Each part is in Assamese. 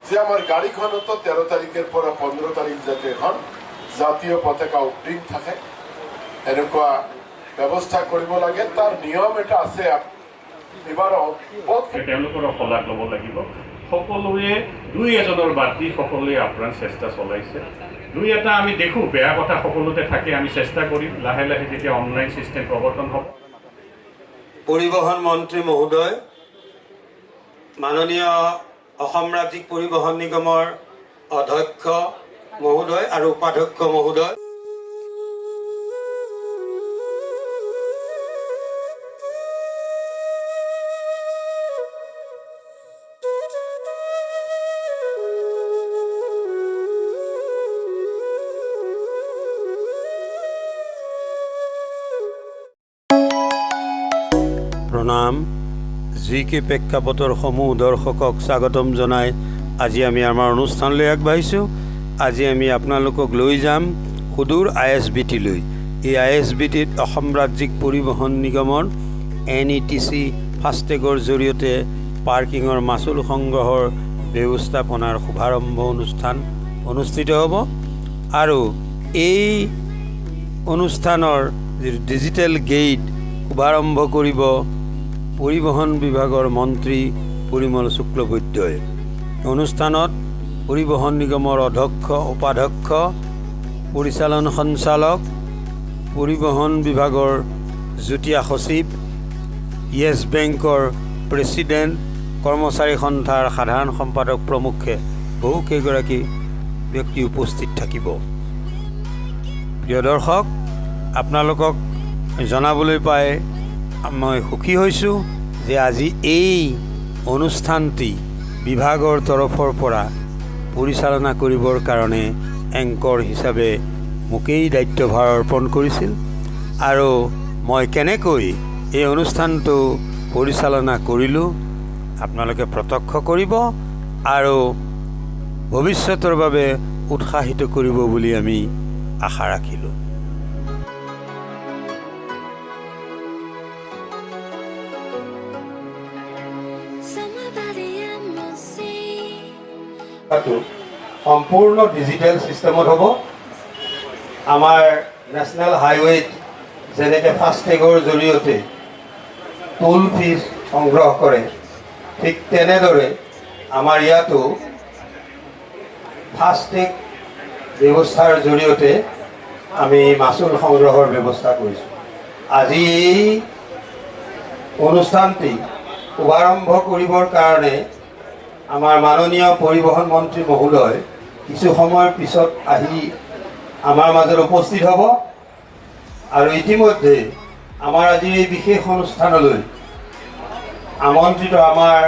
যে আমাৰ গাড়ীখনতো 13 তাৰিখৰ পৰা 15 তাৰিখ যাতে এখন জাতীয় পতাকা উড্ডীন থাকে এনেকুৱা ব্যৱস্থা কৰিব লাগে। তাৰ নিয়ম এটা আছে। এবাৰ তেওঁলোকৰ সলাগ ল'ব লাগিব। সকলোৱে দুই এজনৰ বাদ দি সকলোৱে আপ্ৰাণ চেষ্টা চলাইছে। দুই এটা আমি দেখোঁ বেয়া কথা সকলোতে থাকে, আমি চেষ্টা কৰিম লাহে লাহে যেতিয়া অনলাইন চিষ্টেম প্ৰৱৰ্তন হ'ব। পৰিবহণ মন্ত্ৰী মহোদয়, মাননীয় অসম ৰাজ্যিক পৰিবহণ নিগমৰ অধ্যক্ষ মহোদয় আৰু উপাধ্যক্ষ মহোদয়, প্ৰণাম। যি কি প্ৰেক্ষাপটৰ সমূহ দৰ্শকক স্বাগতম জনাই আজি আমি আমাৰ অনুষ্ঠানলৈ আগবাঢ়িছোঁ। আজি আমি আপোনালোকক লৈ যাম সুদূৰ ISBT-লৈ। এই ISBT-ত অসম ৰাজ্যিক পৰিবহণ নিগমৰ NETC ফাচ টেগৰ জৰিয়তে পাৰ্কিঙৰ মাচুল সংগ্ৰহৰ ব্যৱস্থাপনাৰ শুভাৰম্ভ অনুষ্ঠান অনুষ্ঠিত হ'ব আৰু এই অনুষ্ঠানৰ যিটো ডিজিটেল গেট শুভাৰম্ভ কৰিব পৰিবহণ বিভাগৰ মন্ত্ৰী পৰিমল শুক্লবৈদ্যই। অনুষ্ঠানত পৰিবহণ নিগমৰ অধ্যক্ষ, উপাধ্যক্ষ, পৰিচালন সঞ্চালক, পৰিবহণ বিভাগৰ যুটীয়া সচিব, য়েছ বেংকৰ প্ৰেছিডেণ্ট, কৰ্মচাৰী সন্থাৰ সাধাৰণ সম্পাদক প্ৰমুখ্যে বহুকেইগৰাকী ব্যক্তি উপস্থিত থাকিব। প্ৰিয় দৰ্শক, আপোনালোকক জনাবলৈ পাই মই সুখী হৈছোঁ যে আজি এই অনুষ্ঠানটি বিভাগৰ তৰফৰ পৰা পৰিচালনা কৰিবৰ কাৰণে এংকৰ হিচাপে মোকেই দায়িত্বভাৰ অৰ্পণ কৰিছিল আৰু মই কেনেকৈ এই অনুষ্ঠানটো পৰিচালনা কৰিলোঁ আপোনালোকে প্ৰত্যক্ষ কৰিব আৰু ভৱিষ্যতৰ বাবে উৎসাহিত কৰিব বুলি আমি আশা ৰাখিলোঁ। সম্পূৰ্ণ ডিজিটেল ছিষ্টেমত হ'ব। আমাৰ নেশ্যনেল হাইৱেত যেনেকৈ ফাষ্ট টেগৰ জৰিয়তে টোল ফিজ সংগ্ৰহ কৰে, ঠিক তেনেদৰে আমাৰ ইয়াতো ফাষ্ট টেগ ব্যৱস্থাৰ জৰিয়তে আমি মাচুল সংগ্ৰহৰ ব্যৱস্থা কৰিছোঁ। আজি এই অনুষ্ঠানটি শুভাৰম্ভ কৰিবৰ কাৰণে আমাৰ মাননীয় পৰিবহণ মন্ত্ৰী মহোদয় কিছু সময়ৰ পিছত আহি আমাৰ মাজত উপস্থিত হ'ব আৰু ইতিমধ্যে আমাৰ আজিৰ এই বিশেষ অনুষ্ঠানলৈ আমন্ত্ৰিত আমাৰ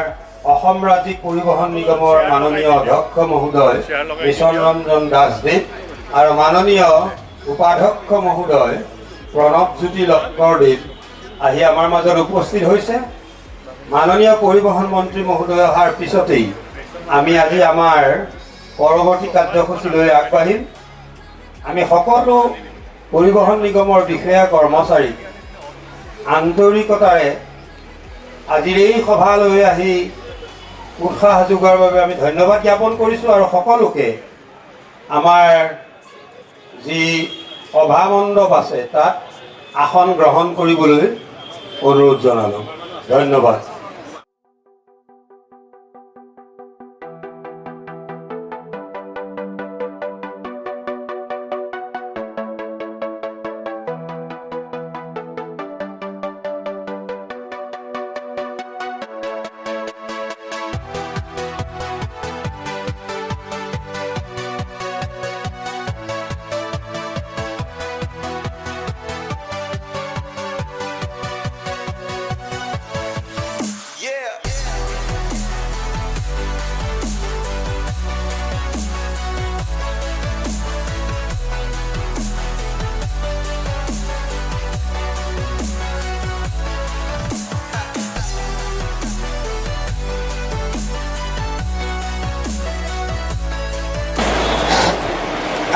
অসম ৰাজ্যিক পৰিবহণ নিগমৰ মাননীয় অধ্যক্ষ মহোদয় মিছন ৰঞ্জন দাসদেৱ আৰু মাননীয় উপাধ্যক্ষ মহোদয় প্ৰণৱজ্যোতি লক্কৰদেৱ আহি আমাৰ মাজত উপস্থিত হৈছে। মাননীয় পৰিবহণ মন্ত্ৰী মহোদয় অহাৰ পিছতেই আমি আজি আমাৰ পৰৱৰ্তী কাৰ্যসূচীলৈ আগবাঢ়িম। আমি সকলো পৰিবহণ নিগমৰ বিষয়া কৰ্মচাৰীক আন্তৰিকতাৰে আজিৰ এই সভালৈ আহি উৎসাহ যোগোৱাৰ বাবে আমি ধন্যবাদ জ্ঞাপন কৰিছোঁ আৰু সকলোকে আমাৰ যি সভা মণ্ডপ আছে তাত আসন গ্ৰহণ কৰিবলৈ অনুৰোধ জনালোঁ। ধন্যবাদ।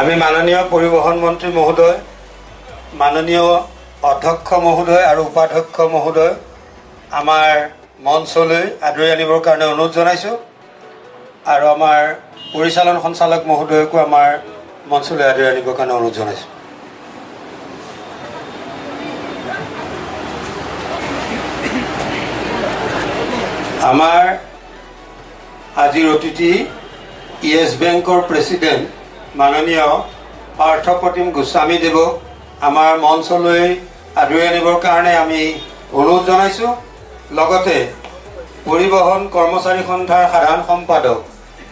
আমি মাননীয় পৰিবহণ মন্ত্ৰী মহোদয়, মাননীয় অধ্যক্ষ মহোদয় আৰু উপাধ্যক্ষ মহোদয় আমাৰ মঞ্চলৈ আদৰি আনিবৰ কাৰণে অনুৰোধ জনাইছোঁ। আৰু আমাৰ পৰিচালন সঞ্চালক মহোদয়কো আমাৰ মঞ্চলৈ আদৰি আনিবৰ কাৰণে অনুৰোধ জনাইছোঁ। আমাৰ আজিৰ অতিথি য়েছ বেংকৰ প্ৰেছিডেণ্ট মাননীয় পাৰ্থপ্ৰতিম গোস্বামীদেৱক আমাৰ মঞ্চলৈ আদৰি আনিবৰ কাৰণে আমি অনুৰোধ জনাইছোঁ। লগতে পৰিবহণ কৰ্মচাৰী সন্থাৰ সাধাৰণ সম্পাদক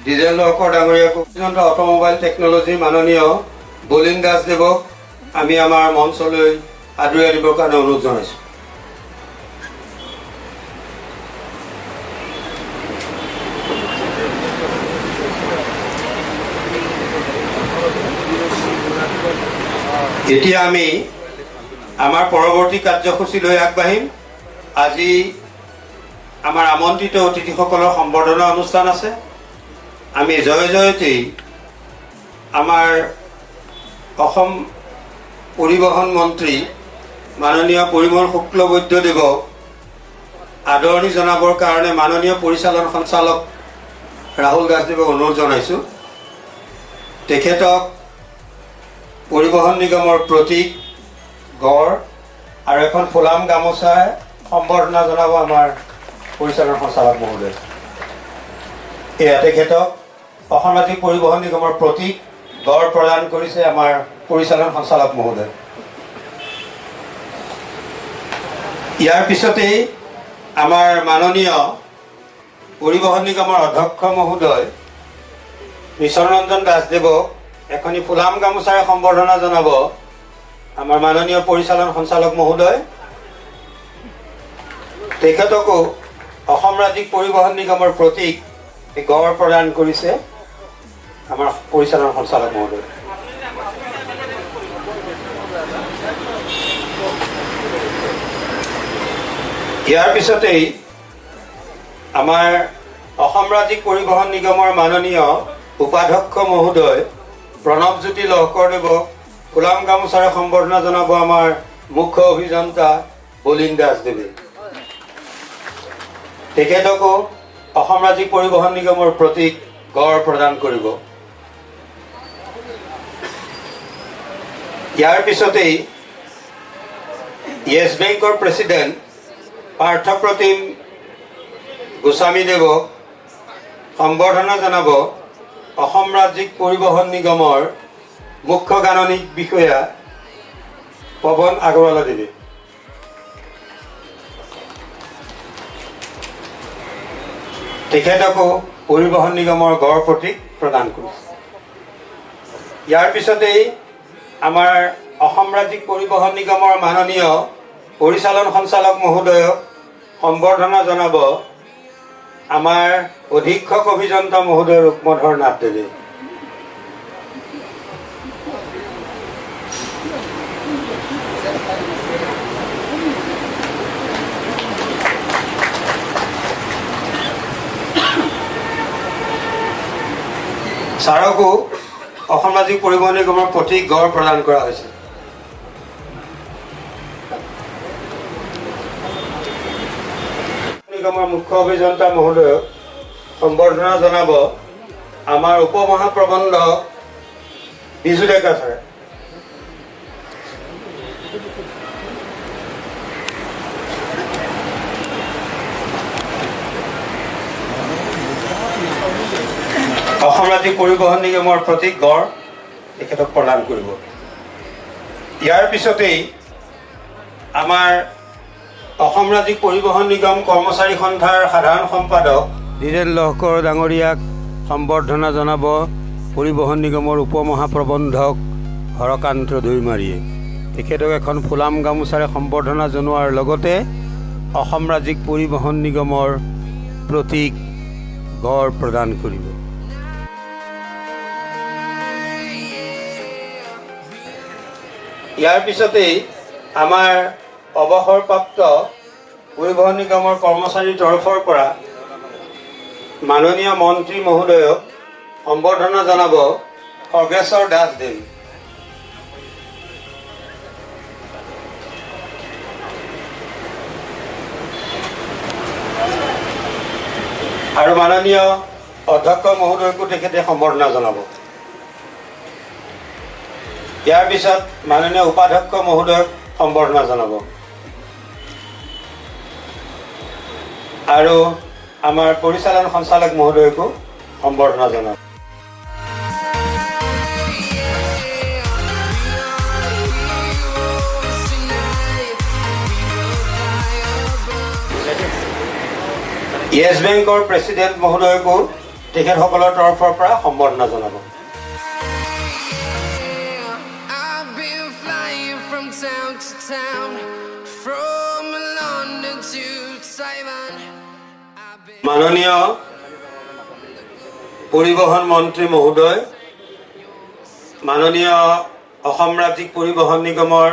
দ্বিজেন লহকৰ ডাঙৰীয়াক অট'মোবাইল টেকন'লজিৰ মাননীয় বলিন দাসদেৱক আমি আমাৰ মঞ্চলৈ আদৰি আনিবৰ কাৰণে অনুৰোধ জনাইছোঁ। এতিয়া আমি আমাৰ পৰৱৰ্তী কাৰ্যসূচীলৈ আগবাঢ়িম। আজি আমাৰ আমন্ত্ৰিত অতিথিসকলৰ সম্বৰ্ধনা অনুষ্ঠান আছে। আমি জয় জয়তেই আমাৰ অসম পৰিবহণ মন্ত্ৰী মাননীয় পৰিমল শুক্লবৈদ্যদেৱক আদৰণি জনাবৰ কাৰণে মাননীয় পৰিচালন সঞ্চালক ৰাহুল দাসদেৱক অনুৰোধ জনাইছোঁ। তেখেতক পৰিবহণ নিগমৰ প্ৰতীক গড় আৰু এখন ফুলাম গামোচাৰে সম্বৰ্ধনা জনাব আমাৰ পৰিচালন সঞ্চালক মহোদয়। এয়া তেখেতক অসম ৰাজ্যিক পৰিবহণ নিগমৰ প্ৰতীক গড় প্ৰদান কৰিছে আমাৰ পৰিচালন সঞ্চালক মহোদয়। ইয়াৰ পিছতেই আমাৰ মাননীয় পৰিবহণ নিগমৰ অধ্যক্ষ মহোদয় মিছন ৰঞ্জন দাসদেৱক এখনি ফুলাম গামোচাৰে সম্বৰ্ধনা জনাব আমাৰ মাননীয় পৰিচালন সঞ্চালক মহোদয়। তেখেতকো অসম ৰাজ্যিক পৰিবহণ নিগমৰ প্ৰতীক গড় প্ৰদান কৰিছে আমাৰ পৰিচালন সঞ্চালক মহোদয়। ইয়াৰ পিছতেই আমাৰ অসম ৰাজ্যিক পৰিবহণ নিগমৰ মাননীয় উপাধ্যক্ষ মহোদয় প্ৰণৱজ্যোতি লহকৰদেৱক ফুলাম গামোচাৰে সম্বৰ্ধনা জনাব আমাৰ মুখ্য অভিযন্তা বলিন দাসদেৱে। তেখেতকো অসম ৰাজ্যিক পৰিবহণ নিগমৰ প্ৰতীক গড় প্ৰদান কৰিব। ইয়াৰ পিছতেই য়েছ বেংকৰ প্ৰেছিডেণ্ট পাৰ্থপ্ৰতিম গোস্বামীদেৱক সম্বৰ্ধনা জনাব অসম ৰাজ্যিক পৰিবহণ নিগমৰ মুখ্য গাণনিক বিষয়া পৱন আগৰৱালাদেৱে। তেখেতকো পৰিবহণ নিগমৰ গড় প্ৰতীক প্ৰদান কৰিছে। ইয়াৰ পিছতেই আমাৰ অসম ৰাজ্যিক পৰিবহণ নিগমৰ মাননীয় পৰিচালন সঞ্চালক মহোদয়ক সম্বৰ্ধনা জনাব আমাৰ অধীক্ষক অভিযন্তা মহোদয় ৰুক্মধৰ নাথদেৱে। ছাৰকো অসম ৰাজ্যিক পৰিবহণ নিগমৰ প্ৰতীক গড় প্ৰদান কৰা হৈছে। নিগমৰ মুখ্য অভিযন্তা মহোদয়ক সম্বৰ্ধনা জনাব আমাৰ উপ মহাপ্ৰবন্ধক বিজু ডেকা ছাৰে। অসম ৰাজ্যিক পৰিবহণ নিগমৰ প্ৰতীক গড় তেখেতক প্ৰদান কৰিব। ইয়াৰ পিছতেই আমাৰ অসম ৰাজ্যিক পৰিবহণ নিগম কৰ্মচাৰী সন্থাৰ সাধাৰণ সম্পাদক দ্বিজেন লহকৰ ডাঙৰীয়াক সম্বৰ্ধনা জনাব পৰিবহণ নিগমৰ উপ মহাপ্ৰবন্ধক হৰকান্ত দৈমাৰীয়ে। তেখেতক এখন ফুলাম গামোচাৰে সম্বৰ্ধনা জনোৱাৰ লগতে অসম ৰাজ্যিক পৰিবহণ নিগমৰ প্ৰতীক গড় প্ৰদান কৰিব। ইয়াৰ পিছতেই আমাৰ অৱসৰপ্ৰাপ্ত পৰিবহণ নিগমৰ কৰ্মচাৰীৰ তৰফৰ পৰা মাননীয় মন্ত্ৰী মহোদয়ক সম্বৰ্ধনা জনাব খগেশ্বৰ দাসদেৱ। আৰু মাননীয় অধ্যক্ষ মহোদয়কো তেখেতে সম্বৰ্ধনা জনাব। ইয়াৰ পিছত মাননীয় উপাধ্যক্ষ মহোদয়ক সম্বৰ্ধনা জনাব আৰু আমাৰ পৰিচালন সঞ্চালক মহোদয়কো সম্বৰ্ধনা জনাব। য়েছ বেংকৰ প্ৰেচিডেণ্ট মহোদয়কো তেখেতসকলৰ তৰফৰ পৰা সম্বৰ্ধনা জনাব। মাননীয় পৰিবহণ মন্ত্ৰী মহোদয়, মাননীয় অসম ৰাজ্যিক পৰিবহণ নিগমৰ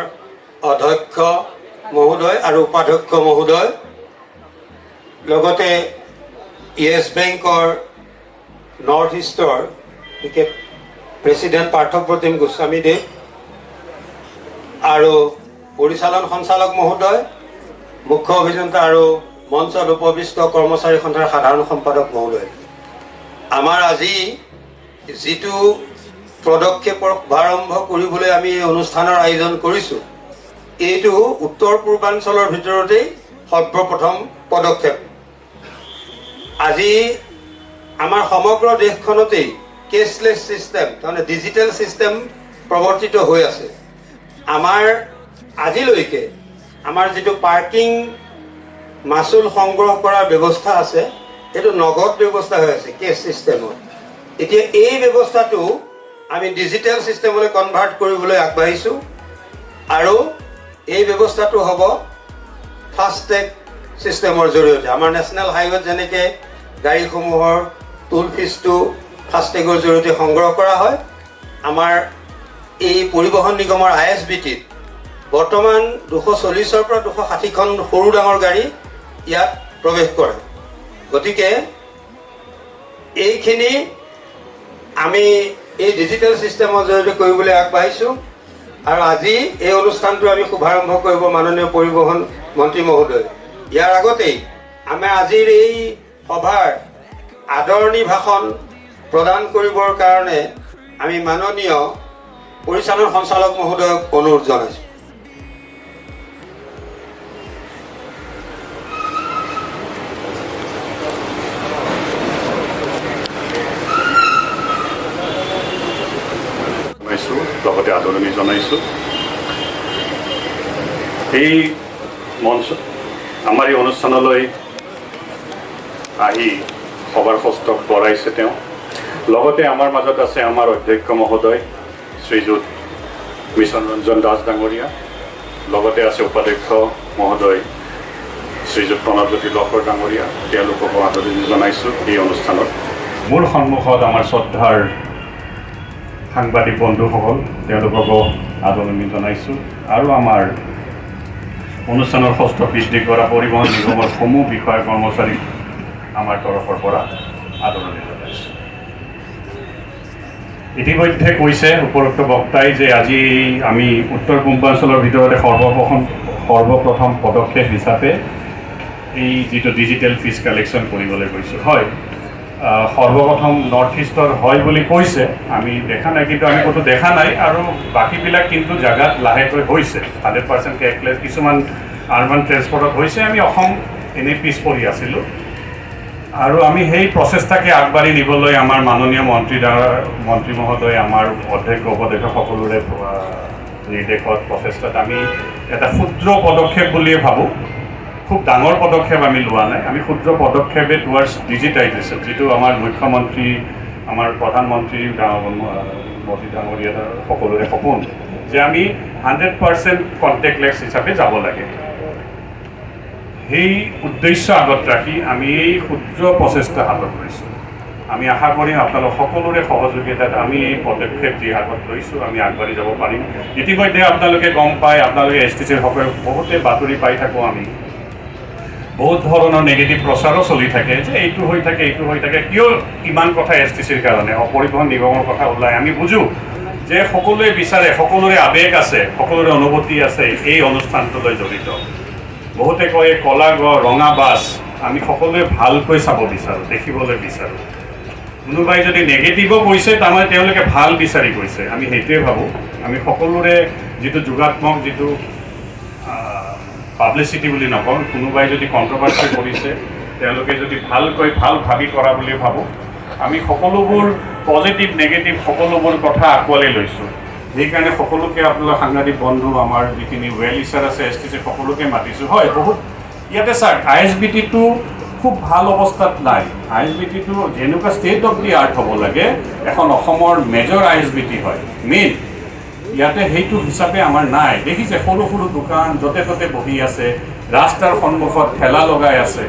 অধ্যক্ষ মহোদয় আৰু উপাধ্যক্ষ মহোদয়, লগতে য়েছ বেংকৰ নৰ্থ ইষ্টৰ প্ৰেচিডেণ্ট পাৰ্থপ্ৰতিম গোস্বামীদেৱ আৰু পৰিচালন সঞ্চালক মহোদয়, মুখ্য অভিযন্তা আৰু মঞ্চত উপবিষ্ট কৰ্মচাৰী সন্থাৰ সাধাৰণ সম্পাদক মহোদয়, আমাৰ আজি যিটো পদক্ষেপৰ শুভাৰম্ভ কৰিবলৈ আমি এই অনুষ্ঠানৰ আয়োজন কৰিছোঁ, এইটো উত্তৰ পূৰ্বাঞ্চলৰ ভিতৰতেই সৰ্বপ্ৰথম পদক্ষেপ। আজি আমাৰ সমগ্ৰ দেশখনতেই কেছলেছ ছিষ্টেম, তাৰমানে ডিজিটেল ছিষ্টেম প্ৰৱৰ্তিত হৈ আছে। আমাৰ আজিলৈকে আমাৰ যিটো পাৰ্কিং মাচুল সংগ্ৰহ কৰাৰ ব্যৱস্থা আছে, সেইটো নগদ ব্যৱস্থা হৈ আছে কেছ ছিষ্টেমত। এতিয়া এই ব্যৱস্থাটো আমি ডিজিটেল ছিষ্টেমলৈ কনভাৰ্ট কৰিবলৈ আগবাঢ়িছোঁ আৰু এই ব্যৱস্থাটো হ'ব ফাষ্টেগ ছিষ্টেমৰ জৰিয়তে। আমাৰ নেশ্যনেল হাইৱেত যেনেকৈ গাড়ীসমূহৰ টোল ফিজটো ফাষ্টেগৰ জৰিয়তে সংগ্ৰহ কৰা হয়, আমাৰ এই পৰিবহণ নিগমৰ ISBTত বৰ্তমান 240ৰ পৰা 260খন সৰু ডাঙৰ গাড়ী ইয়াত প্ৰৱেশ কৰে। গতিকে এইখিনি আমি এই ডিজিটেল ছিষ্টেমৰ জৰিয়তে কৰিবলৈ আগবাঢ়িছোঁ আৰু আজি এই অনুষ্ঠানটো আমি শুভাৰম্ভ কৰিব মাননীয় পৰিবহণ মন্ত্ৰী মহোদয়। ইয়াৰ আগতেই আমাৰ আজিৰ এই সভাৰ আদৰণি ভাষণ প্ৰদান কৰিবৰ কাৰণে আমি মাননীয় পৰিচালন সঞ্চালক মহোদয়ক অনুৰোধ জনাইছোঁ। লগতে আদৰণি জনাইছোঁ। এই মঞ্চ আমাৰ এই অনুষ্ঠানলৈ আহি সভাৰ হস্তক বঢ়াইছে তেওঁ। লগতে আমাৰ মাজত আছে আমাৰ অধ্যক্ষ মহোদয় শ্ৰীযুত মিছন ৰঞ্জন দাস ডাঙৰীয়া, লগতে আছে উপাধ্যক্ষ মহোদয় শ্ৰীযুত প্ৰণৱজ্যোতি লহকৰ ডাঙৰীয়া, তেওঁলোককো আদৰণি জনাইছোঁ এই অনুষ্ঠানত। মোৰ সন্মুখত আমাৰ শ্ৰদ্ধাৰ সাংবাদিক বন্ধুসকল, তেওঁলোককো আদৰণি জনাইছোঁ আৰু আমাৰ অনুষ্ঠানৰ হস্ত বৃদ্ধি কৰা পৰিবহণ নিগমৰ সমূহ বিষয়া কৰ্মচাৰী আমাৰ তৰফৰ পৰা আদৰণি জনাইছোঁ। ইতিমধ্যে কৈছে উপৰোক্ত বক্তাই যে আজি আমি উত্তৰ পূৰ্বাঞ্চলৰ ভিতৰতে সৰ্বপ্ৰথম পদক্ষেপ হিচাপে এই যিটো ডিজিটেল ফিজ কালেকশ্যন কৰিবলৈ গৈছোঁ। হয়, সৰ্বপ্ৰথম নৰ্থ ইষ্টৰ হয় বুলি কৈছে, আমি দেখা নাই, কিন্তু আমি ক'তো দেখা নাই আৰু বাকীবিলাক কিন্তু জেগাত লাহেকৈ হৈছে। 100% কেশলেছ কিছুমান আৰ্বান ট্ৰেন্সপৰ্টত হৈছে। আমি অসম এনেই পিছ পৰি আছিলোঁ আৰু আমি সেই প্ৰচেষ্টাকে আগবাঢ়ি নিবলৈ আমাৰ মাননীয় মন্ত্ৰী মহোদয়, আমাৰ অধ্যক্ষ উপাধ্যক্ষ সকলোৰে নিৰ্দেশত প্ৰচেষ্টাত আমি এটা ক্ষুদ্ৰ পদক্ষেপ বুলিয়ে ভাবোঁ। খুব ডাঙৰ পদক্ষেপ আমি লোৱা নাই, আমি ক্ষুদ্ৰ পদক্ষেপে টুৱাৰ্ডছ ডিজিটাইজেশ্যন, যিটো আমাৰ মুখ্যমন্ত্ৰী, আমাৰ প্ৰধানমন্ত্ৰী মোদী ডাঙৰীয়া সকলোৰে সপোন যে আমি 100% কণ্টেক্টলেছ হিচাপে যাব লাগে। সেই উদ্দেশ্য আগত ৰাখি আমি এই ক্ষুদ্ৰ প্ৰচেষ্টা হাতত লৈছোঁ। আমি আশা কৰিম আপোনালোক সকলোৰে সহযোগিতাত আমি এই পদক্ষেপ যি হাতত লৈছোঁ আমি আগবাঢ়ি যাব পাৰিম। ইতিমধ্যে আপোনালোকে গম পায়, আপোনালোকে STCৰ সকলে বহুতে বাতৰি পাই থাকোঁ, আমি বহুত ধৰণৰ নেগেটিভ প্ৰচাৰো চলি থাকে যে এইটো হৈ থাকে, এইটো হৈ থাকে। কিয় ইমান কথা STCৰ কাৰণে, পৰিবহণ নিগমৰ কথা ওলায়? আমি বুজোঁ যে সকলোৱে বিচাৰে, সকলোৰে আৱেগ আছে, সকলোৰে অনুভূতি আছে এই অনুষ্ঠানটোলৈ জড়িত। বহুতে কয় কলা ৰঙা বাছ, আমি সকলোৱে ভালকৈ চাব বিচাৰোঁ, দেখিবলৈ বিচাৰোঁ। কোনোবাই যদি নেগেটিভো কৈছে তাৰমানে তেওঁলোকে ভাল বিচাৰি কৈছে। আমি সেইটোৱে ভাবোঁ। আমি সকলোৰে যিটো যোগাত্মক যিটো পাব্লিচিটি বুলি নকওঁ, কোনোবাই যদি কণ্ট্ৰভাৰ্চি কৰিছে তেওঁলোকে যদি ভালকৈ ভাল ভাবি কৰা বুলি ভাবোঁ। আমি সকলোবোৰ পজিটিভ নেগেটিভ সকলোবোৰ কথা আঁকোৱালি লৈছোঁ। সেইকাৰণে সকলোকে আপোনালোক সাংবাদিক বন্ধু, আমাৰ যিখিনি ৱেল ইচাৰ আছে STC সকলোকে মাতিছোঁ। হয়, বহুত ইয়াতে চাওক ISBT-টো খুব ভাল অৱস্থাত নাই। ISBT-টো যেনেকুৱা ষ্টেট অফ দি আৰ্ট হ'ব লাগে, এখন অসমৰ মেজৰ ISBT হয় মেইন। ইয়াতে সেইটো হিচাপে আমাৰ নাই। দেখিছে সৰু সৰু দোকান য'তে ত'তে বহি আছে, ৰাস্তাৰ সন্মুখত ঠেলা লগাই আছে।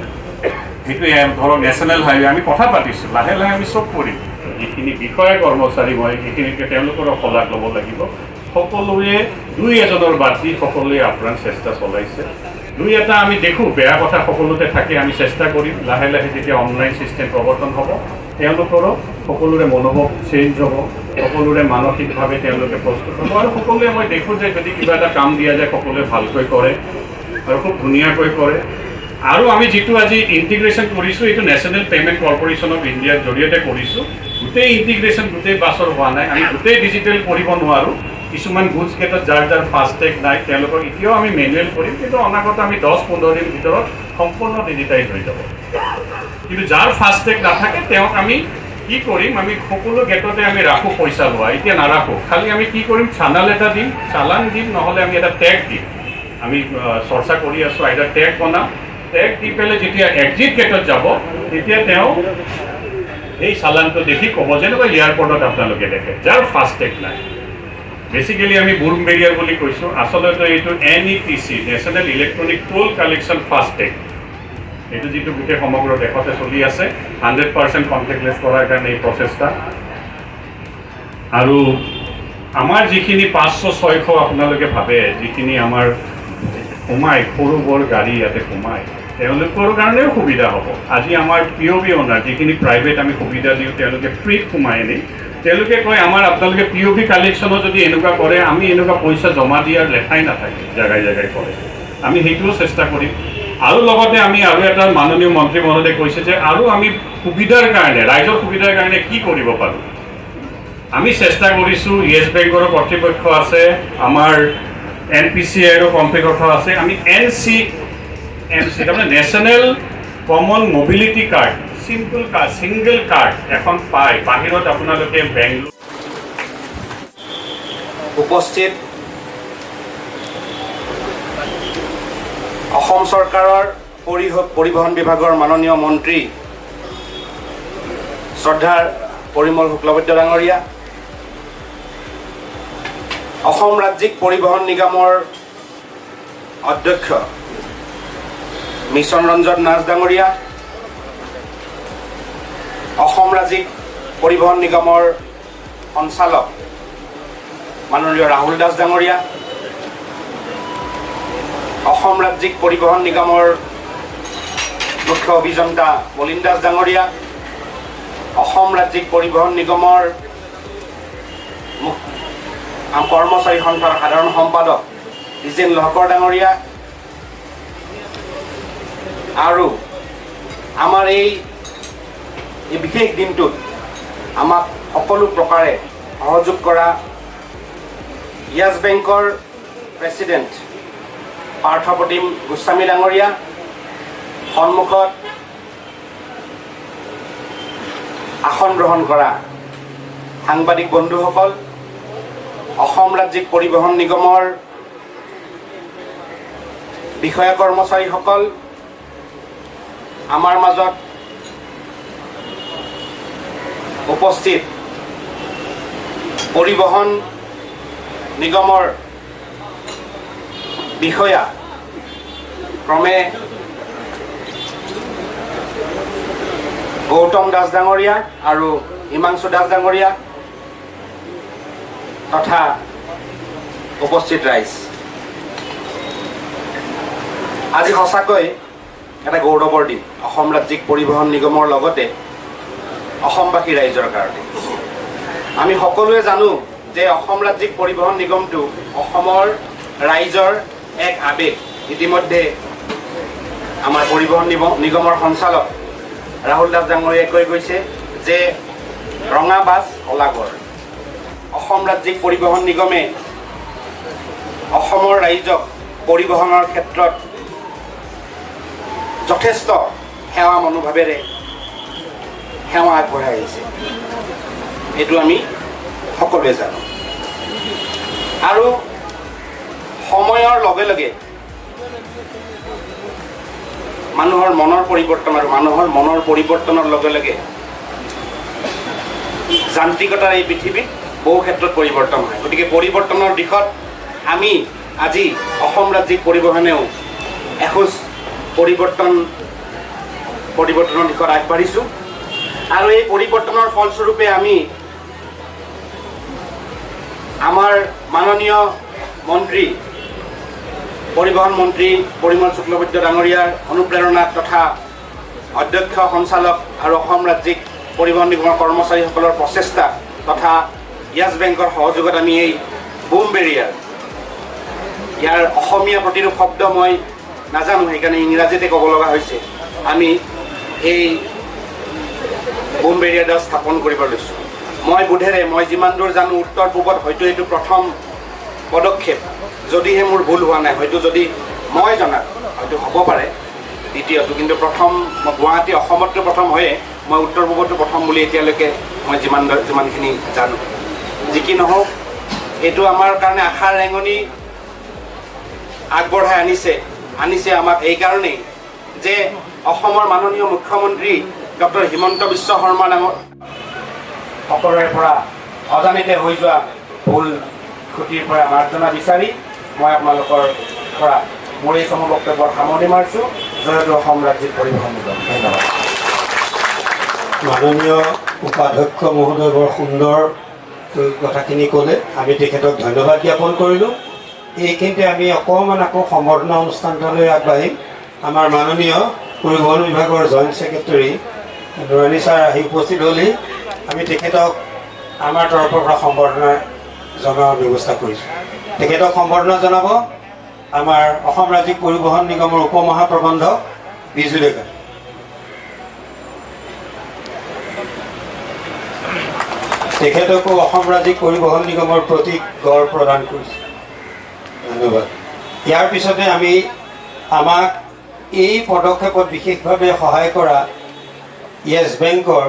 সেইটো ধৰক নেশ্যনেল হাইৱে। আমি কথা পাতিছোঁ, লাহে লাহে আমি চব কৰিম। যিখিনি বিষয়া কৰ্মচাৰী মই সেইখিনিকে তেওঁলোকৰো শলাগ ল'ব লাগিব। সকলোৱে দুই এজনৰ বাদ দি সকলোৱে আপ্ৰাণ চেষ্টা চলাইছে। দুই এটা আমি দেখোঁ বেয়া কথা সকলোতে থাকে, আমি চেষ্টা কৰিম। লাহে লাহে যেতিয়া অনলাইন ছিষ্টেম প্ৰৱৰ্তন হ'ব, তেওঁলোকৰো সকলোৰে মনোভাৱ চেঞ্জ হ'ব, সকলোৰে মানসিকভাৱে তেওঁলোকে প্ৰস্তুত হ'ব। আৰু সকলোৱে মই দেখোঁ যে যদি কিবা এটা কাম দিয়া যায় সকলোৱে ভালকৈ কৰে আৰু খুব ধুনীয়াকৈ কৰে। আৰু আমি যিটো আজি ইণ্টিগ্ৰেশ্যন কৰিছোঁ, এইটো নেশ্যনেল পে'মেণ্ট কৰ্প'ৰেশ্যন অফ ইণ্ডিয়াৰ জৰিয়তে কৰিছোঁ। গোটেই ইণ্টিগ্ৰেশ্যন গোটেই বাছৰ হোৱা নাই। আমি গোটেই ডিজিটেল কৰিব নোৱাৰোঁ। কিছুমান গুডছ গেটত যাৰ যাৰ ফাষ্টেগ নাই তেওঁলোকক এতিয়াও আমি মেনুৱেল কৰিম, কিন্তু অনাগত আমি 10-15 দিন ভিতৰত সম্পূৰ্ণ ডিজিটাইজ হৈ যাব। কিন্তু যাৰ ফাষ্টেগ নাথাকে তেওঁক আমি কি কৰিম, আমি সকলো গেটতে আমি ৰাখোঁ পইচা লোৱা, এতিয়া নাৰাখোঁ। খালি আমি কি কৰিম, চালান এটা দিম, চালান দিম, নহ'লে আমি এটা টেগ দিম। আমি চৰ্চা কৰি আছোঁ, আইদাৰ টেগ বনাম, টেগ দি পেলাই যেতিয়া এক্সিট গেটত যাব তেতিয়া তেওঁ এই চালানটো দেখি ক'ব, যেনেকুৱা এয়াৰপৰ্টত আপোনালোকে দেখে যাৰ ফাষ্টেগ নাই। বেচিকেলি আমি বুম বেৰিয়াৰ বুলি কৈছোঁ, আচলতে এইটো NETC নেশ্যনেল ইলেক্ট্ৰনিক টোল কালেকশ্যন ফাষ্ট টেগ। এইটো যিটো গোটেই সমগ্ৰ দেশতে চলি আছে 100% কণ্টেক্টলেছ কৰাৰ কাৰণে এই প্ৰচেষ্টা। আৰু আমাৰ যিখিনি 500-600 আপোনালোকে ভাবে যিখিনি আমাৰ সোমায় সৰু বৰ গাড়ী ইয়াতে সোমায়, তেওঁলোকৰ কাৰণেও সুবিধা হ'ব। আজি আমাৰ POV অনাৰ যিখিনি প্ৰাইভেট আমি সুবিধা দিওঁ তেওঁলোকে ফ্ৰীত সোমাই আনি তেওঁলোকে কয় আমাৰ আপোনালোকে POV কালেকশ্যনো যদি এনেকুৱা কৰে, আমি এনেকুৱা পইচা জমা দিয়াৰ লেখাই নাথাকে, জেগাই জেগাই কৰে। আমি সেইটোও চেষ্টা কৰিম। আৰু লগতে আমি আৰু এটা মাননীয় মন্ত্ৰী মহোদয়ে কৈছে যে আৰু আমি সুবিধাৰ কাৰণে, ৰাইজৰ সুবিধাৰ কাৰণে কি কৰিব পাৰোঁ। আমি চেষ্টা কৰিছোঁ, য়েছ বেংকৰো কৰ্তৃপক্ষ আছে, আমাৰ NPCIৰো কৰ্তৃপক্ষ আছে, আমি NCMC তাৰমানে national common mobility card, simple card, single card এখন পায়। বাহিৰত আপোনালোকে বেংগলোৰ উপস্থিত অসম চৰকাৰৰ পৰিবহণ বিভাগৰ মাননীয় মন্ত্ৰী শ্ৰদ্ধাৰ পৰিমল শুক্লবৈদ্য ডাঙৰীয়া, অসম ৰাজ্যিক পৰিবহণ নিগমৰ অধ্যক্ষ মিছন ৰঞ্জন নাথ ডাঙৰীয়া, অসম ৰাজ্যিক পৰিবহণ নিগমৰ সঞ্চালক মাননীয় ৰাহুল দাস ডাঙৰীয়া, অসম ৰাজ্যিক পৰিবহণ নিগমৰ মুখ্য অভিযন্তা মলিন দাস ডাঙৰীয়া, অসম ৰাজ্যিক পৰিবহণ নিগমৰ কৰ্মচাৰী সন্থাৰ সাধাৰণ সম্পাদক দ্বিজেন লহকৰ ডাঙৰীয়া, আৰু আমাৰ এই বিশেষ দিনটোত আমাক সকলো প্ৰকাৰে সহযোগ কৰা য়েছ বেংকৰ প্ৰেচিডেণ্ট পাৰ্থপ্ৰতিম গোস্বামী ডাঙৰীয়া, সন্মুখত আসন গ্ৰহণ কৰা সাংবাদিক বন্ধুসকল, অসম ৰাজ্যিক পৰিবহণ নিগমৰ বিষয়া কৰ্মচাৰীসকল, আমাৰ মাজত উপস্থিত পৰিবহণ নিগমৰ বিষয়া ক্ৰমে গৌতম দাস ডাঙৰীয়া আৰু হিমাংশু দাস ডাঙৰীয়া তথা উপস্থিত ৰাইজ, আজি সঁচাকৈ এটা গৌৰৱৰ দিন অসম ৰাজ্যিক পৰিবহণ নিগমৰ লগতে অসমবাসী ৰাইজৰ কাৰণে। আমি সকলোৱে জানো যে অসম ৰাজ্যিক পৰিবহণ নিগমটো অসমৰ ৰাইজৰ এক আৱেগ। ইতিমধ্যে আমাৰ পৰিবহণ নিগমৰ সঞ্চালক ৰাহুল দাস ডাঙৰীয়াই কৈ গৈছে যে ৰঙা বাছ কলাগড় অসম ৰাজ্যিক পৰিবহণ নিগমে অসমৰ ৰাইজক পৰিবহণৰ ক্ষেত্ৰত যথেষ্ট সেৱা মনোভাৱেৰে সেৱা আগবঢ়াই আহিছে, এইটো আমি সকলোৱে জানো। আৰু সময়ৰ লগে লগে মানুহৰ মনৰ পৰিৱৰ্তন আৰু মানুহৰ মনৰ পৰিৱৰ্তনৰ লগে লগে যান্ত্ৰিকতাৰ এই পৃথিৱীত বহু ক্ষেত্ৰত পৰিৱৰ্তন হয়। গতিকে পৰিৱৰ্তনৰ দিশত আমি আজি অসম ৰাজ্যিক পৰিবহণেও এখোজ পৰিৱৰ্তনৰ দিশত আগবাঢ়িছোঁ। আৰু এই পৰিৱৰ্তনৰ ফলস্বৰূপে আমি আমাৰ মাননীয় মন্ত্ৰী পৰিবহণ মন্ত্ৰী পৰিমল শুক্লবৈদ্য ডাঙৰীয়াৰ অনুপ্ৰেৰণাত তথা অধ্যক্ষ সঞ্চালক আৰু অসম ৰাজ্যিক পৰিবহণ নিগমৰ কৰ্মচাৰীসকলৰ প্ৰচেষ্টা তথা য়েছ বেংকৰ সহযোগত আমি এই বুম বেৰিয়াৰ, ইয়াৰ অসমীয়া প্ৰতিৰূপ শব্দ মই নাজানো, সেইকাৰণে ইংৰাজীতে ক'ব লগা হৈছে, আমি এই বুম বেৰিয়াৰডাল স্থাপন কৰিব লৈছোঁ। মই বোধেৰে মই যিমান দূৰ জানো উত্তৰ পূবত হয়তো এইটো প্ৰথম পদক্ষেপ, যদিহে মোৰ ভুল হোৱা নাই, হয়তো যদি মই জনাত হয়তো হ'ব পাৰে দ্বিতীয়টো, কিন্তু প্ৰথম গুৱাহাটী অসমততো প্ৰথম হয়ে, মই উত্তৰ পূবতো প্ৰথম বুলি এতিয়ালৈকে মই যিমানখিনি জানো। যি কি নহওক, এইটো আমাৰ কাৰণে আশাৰ ৰেঙনি আগবঢ়াই আনিছে আমাক এইকাৰণেই যে অসমৰ মাননীয় মুখ্যমন্ত্ৰী ডক্টৰ হিমন্ত বিশ্ব শৰ্মা ডাঙৰ সকলোৰে পৰা অজানিতে হৈ যোৱা ভুল ক্ষতিৰ পৰা মাৰ্জনা বিচাৰি মই আপোনালোকৰ পৰা মোৰ এই চমু বক্তব্যৰ সামৰণি মাৰিছোঁ। জয়তু অসম ৰাজ্যিক পৰিবহণ নিগম। ধন্যবাদ। মাননীয় উপাধ্যক্ষ মহোদয় বৰ সুন্দৰ কথাখিনি ক'লে, আমি তেখেতক ধন্যবাদ জ্ঞাপন কৰিলোঁ। এইখিনিতে আমি অকণমান আকৌ সম্বৰ্ধনা অনুষ্ঠানটোলৈ আগবাঢ়িম। আমাৰ মাননীয় পৰিবহণ বিভাগৰ জইণ্ট ছেক্ৰেটেৰী দুৰাণী ছাৰ আহি উপস্থিত হ'লেই আমি তেখেতক আমাৰ তৰফৰ পৰা সম্বৰ্ধনা জনোৱাৰ ব্যৱস্থা কৰিছোঁ। তেখেতক সম্বৰ্ধনা জনাব আমাৰ অসম ৰাজ্যিক পৰিবহণ নিগমৰ উপ মহাপ্ৰবন্ধক বিজু ডেকা। তেখেতকো অসম ৰাজ্যিক পৰিবহণ নিগমৰ প্ৰতীক গড় প্ৰদান কৰিছে। ধন্যবাদ। ইয়াৰ পিছতে আমি আমাক এই পদক্ষেপত বিশেষভাৱে সহায় কৰা য়েছ বেংকৰ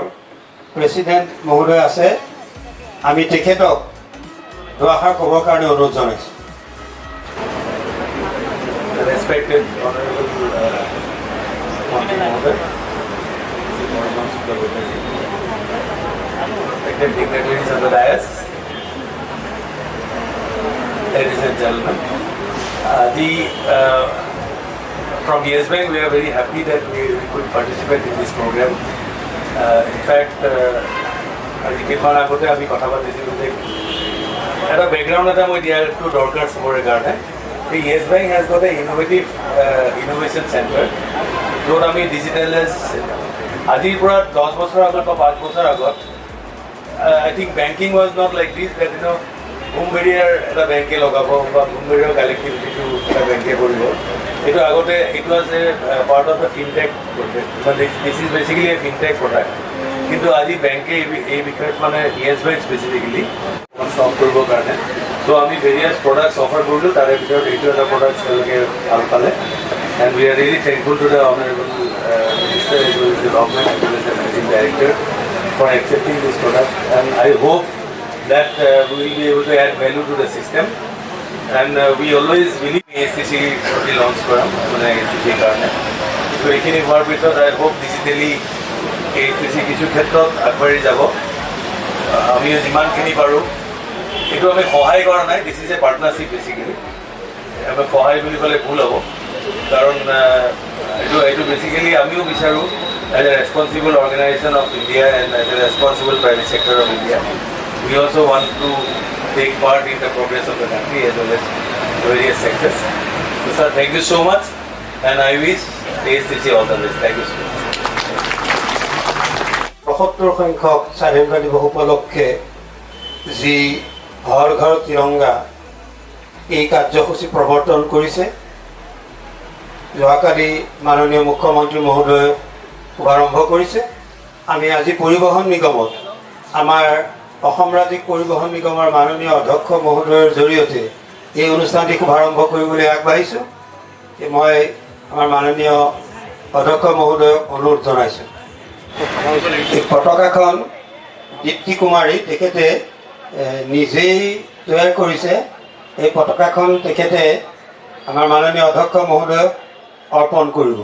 প্ৰেচিডেণ্ট মহোদয় আছে, আমি তেখেতক দুআষাৰ ক'বৰ কাৰণে অনুৰোধ জনাইছোঁ। Respected Honorable Mantri Mohoday, respected dignitaries of the dais, ladies and gentlemen, from Yes Bank we are very happy that we could participate in this program. In fact, আজি কেইদিনমান আগতে আমি কথা পাতিছিলোঁ যে এটা বেকগ্ৰাউণ্ড এটা মই দিয়াটো দৰকাৰ চবৰে কাৰণে। Yes Bank has got an innovation center য'ত আমি ডিজিটেলাইজ আজিৰ পৰা 10 বছৰ আগত বা 5 বছৰ আগত I think banking was not like this that broom Barrier এটা বেংকে লগাব বা বুম বেৰিয়াৰ কালেক্টিভিটিটো এটা বেংকে কৰিব। এইটো আগতে it was a part of the fintech product, this is basically A fintech product. কিন্তু আজি বেংকে এই বিষয়ত মানে য়েছ বেংক স্পেচিফিকেলি চল্ভ কৰিবৰ কাৰণে ত' আমি ভেৰিয়াছ প্ৰডাক্টছ অফাৰ কৰিলোঁ। তাৰে ভিতৰত এইটো এটা প্ৰডাক্ট তেওঁলোকে ভাল পালে। And we are really thankful to the honourable minister as well as the government as well as the managing director for accepting this product. And I hope that we will be able to add value to the system, and we always believe ASTC already launched program ASTC karone so ekhini hoar pisot I hope digitally ASTC kichu khetrot agbari jabo ami jiman khini paru etu ami sahay kora nai, this is a partnership basically ami sahay boli kole bhul hobo karon etu basically amiu bicharu as a responsible organization of India and as a responsible private sector of India. We also want to take part in the progress of the country as well as various sectors. So sir, thank you so much and I wish ASTC all the best. Thank you so much. ৭৫ সংখ্যক স্বাধীনতা দিৱস উপলক্ষে যি ঘৰ ঘৰ তিৰংগা এই কাৰ্যসূচী প্ৰৱৰ্তন কৰিছে, যোৱাকালি মাননীয় মুখ্যমন্ত্ৰী মহোদয়ে শুভাৰম্ভ কৰিছে। আমি আজি পৰিবহণ নিগমত আমাৰ অসম ৰাজ্যিক পৰিবহণ নিগমৰ মাননীয় অধ্যক্ষ মহোদয়ৰ জৰিয়তে এই অনুষ্ঠানটি শুভাৰম্ভ কৰিবলৈ আগবাঢ়িছোঁ। মই আমাৰ মাননীয় অধ্যক্ষ মহোদয়ক অনুৰোধ জনাইছোঁ। এই পতাকাখন দীপ্তি কুমাৰী তেখেতে নিজেই তৈয়াৰ কৰিছে। এই পতাকাখন তেখেতে আমাৰ মাননীয় অধ্যক্ষ মহোদয়ক অৰ্পণ কৰিব।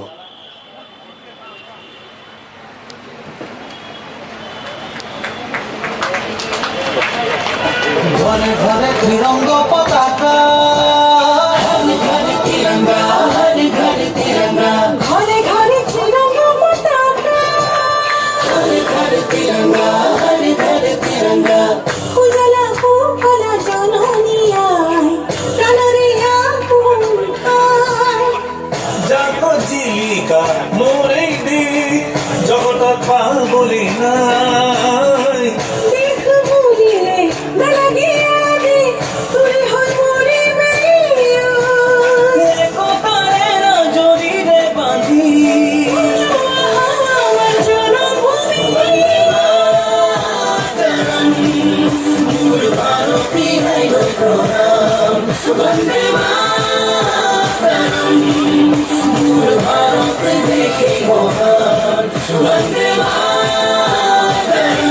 ঘরে ঘরে তিরঙ্গ পতাকা, ঘরে ঘরে তিরঙ্গা, ঘরে ঘরে তিরঙ্গা, ঘরে ঘরে তিরঙ্গ পতাকা, ঘরে ঘরে তিরঙ্গা, ঘরে ঘরে তিরঙ্গা। উজালা ফুলা জননিয়ায় প্রাণরে আকুল জাগো জীবিকা মোরে দি জগতত পাবলি নাই। वंदे मातरम मूल भारत देखे महान, वंदे मातरम